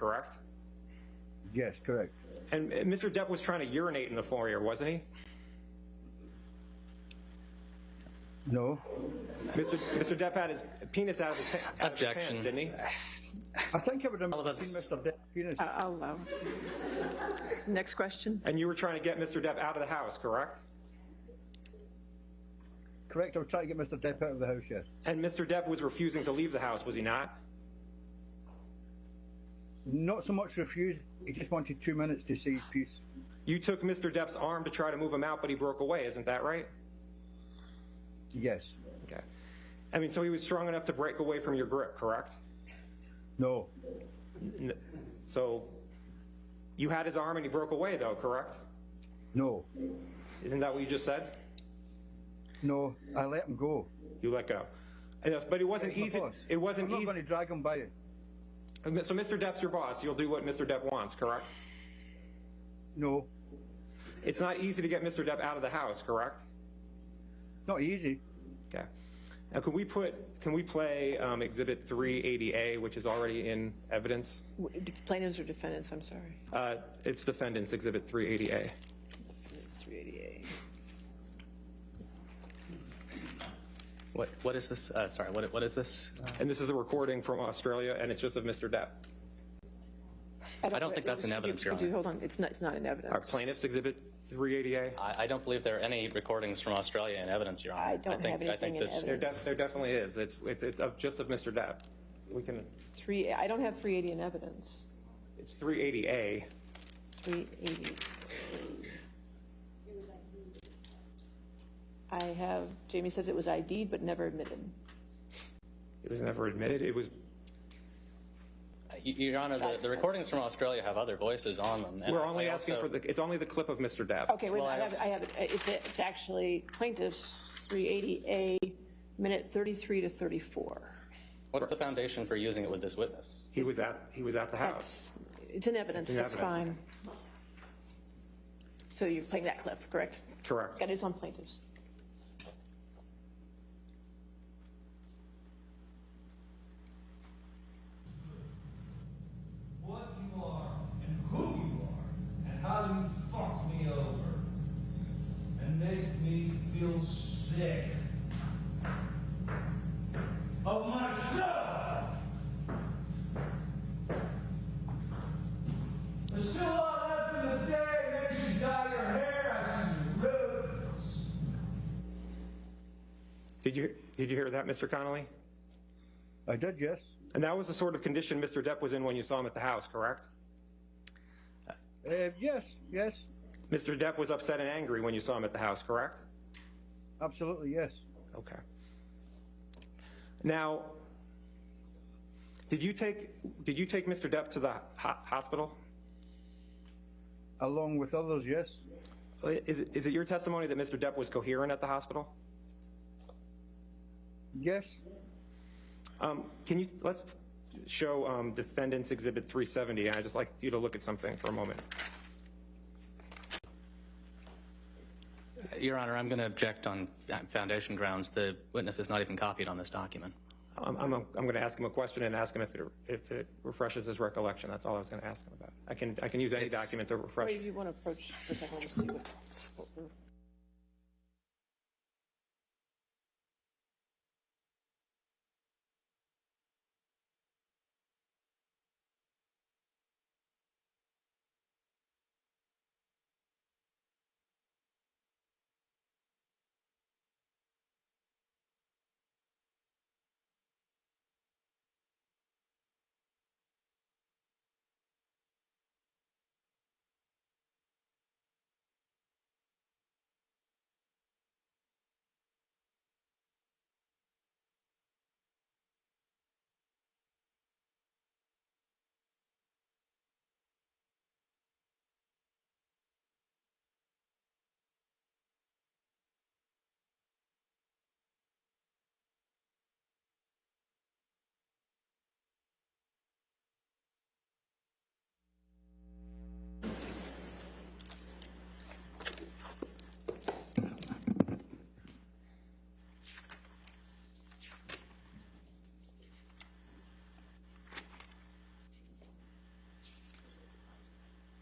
correct? Yes, correct. And Mr. Depp was trying to urinate in the foyer, wasn't he? No. Mr. Depp had his penis out of his Objection. pants, didn't he? I think it would have been Mr. Depp's penis. I'll allow it. Next question. And you were trying to get Mr. Depp out of the house, correct? Correct, I was trying to get Mr. Depp out of the house, yes. And Mr. Depp was refusing to leave the house, was he not? Not so much refused, he just wanted 2 minutes to see his piece. You took Mr. Depp's arm to try to move him out, but he broke away, isn't that right? Yes. Okay. I mean, so he was strong enough to break away from your grip, correct? No. So you had his arm and he broke away, though, correct? No. Isn't that what you just said? No, I let him go. You let go. But it wasn't easy. It wasn't I'm not easy. going to drag him by it. So Mr. Depp's your boss. You'll do what Mr. Depp wants, correct? No. It's not easy to get Mr. Depp out of the house, correct? Not easy. Okay. Now, can we play Exhibit 380A, which is already in evidence? Plaintiffs or defendants, I'm sorry. It's defendants, Exhibit 380A. It's 388. What is this? Sorry, what is this? And this is a recording from Australia, and it's just of Mr. Depp. I don't think that's in evidence, Your Honor. Hold on, it's not in evidence. Our plaintiffs, Exhibit 380A? I don't believe there are any recordings from Australia in evidence, Your Honor. I don't have anything in evidence. There definitely is. It's just of Mr. Depp. We can. I don't have 380 in evidence. It's 380A. 380. I have, Jamie says it was ID'd but never admitted. It was never admitted. It was. Your Honor, the recordings from Australia have other voices on them. We're only asking for it's only the clip of Mr. Depp. Okay, wait, I have it. It's actually plaintiffs 380A, minute 33 to 34. What's the foundation for using it with this witness? He was at the house. It's in evidence. That's fine. So you're playing that clip, correct? Correct. That is on plaintiffs. What you are and who you are and how you fucked me over and make me feel sick of myself. There's still a lot left in the day. Makes you dye your hair. I see roses. Did you hear that, Mr. Connolly? I did, yes. And that was the sort of condition Mr. Depp was in when you saw him at the house, correct? Yes, yes. Mr. Depp was upset and angry when you saw him at the house, correct? Absolutely, yes. Okay. Now, did you take Mr. Depp to the hospital? Along with others, yes. Is it your testimony that Mr. Depp was coherent at the hospital? Yes. Let's show Defendants Exhibit 370, and I'd just like you to look at something for a moment. Your Honor, I'm going to object on foundation grounds. The witness is not even copied on this document. I'm going to ask him a question and ask him if it refreshes his recollection. That's all I was going to ask him about. I can use any document to refresh. Or if you want to approach for a second, we'll see what we're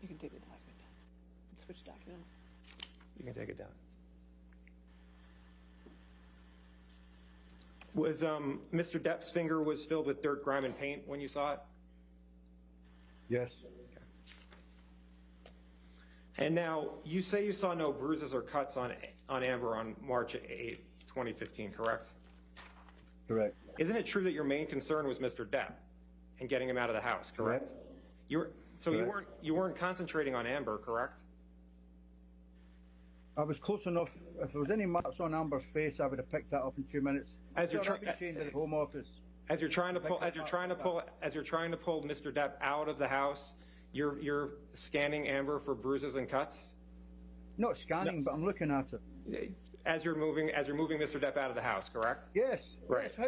You can take the document down. Switch document. You can take it down. Was Mr. Depp's finger was filled with dirt, grime, and paint when you saw it? Yes. And now, you say you saw no bruises or cuts on Amber on March 8th, 2015, correct? Correct. Isn't it true that your main concern was Mr. Depp and getting him out of the house, correct? Correct. You weren't concentrating on Amber, correct? I was close enough. If there was any marks on Amber's face, I would have picked that up in 2 minutes. As you're I've been chained to the Home Office. As you're trying to pull Mr. Depp out of the house, you're scanning Amber for bruises and cuts? Not scanning, but I'm looking at it. As you're moving Mr. Depp out of the house, correct? Yes. Right. Yes. How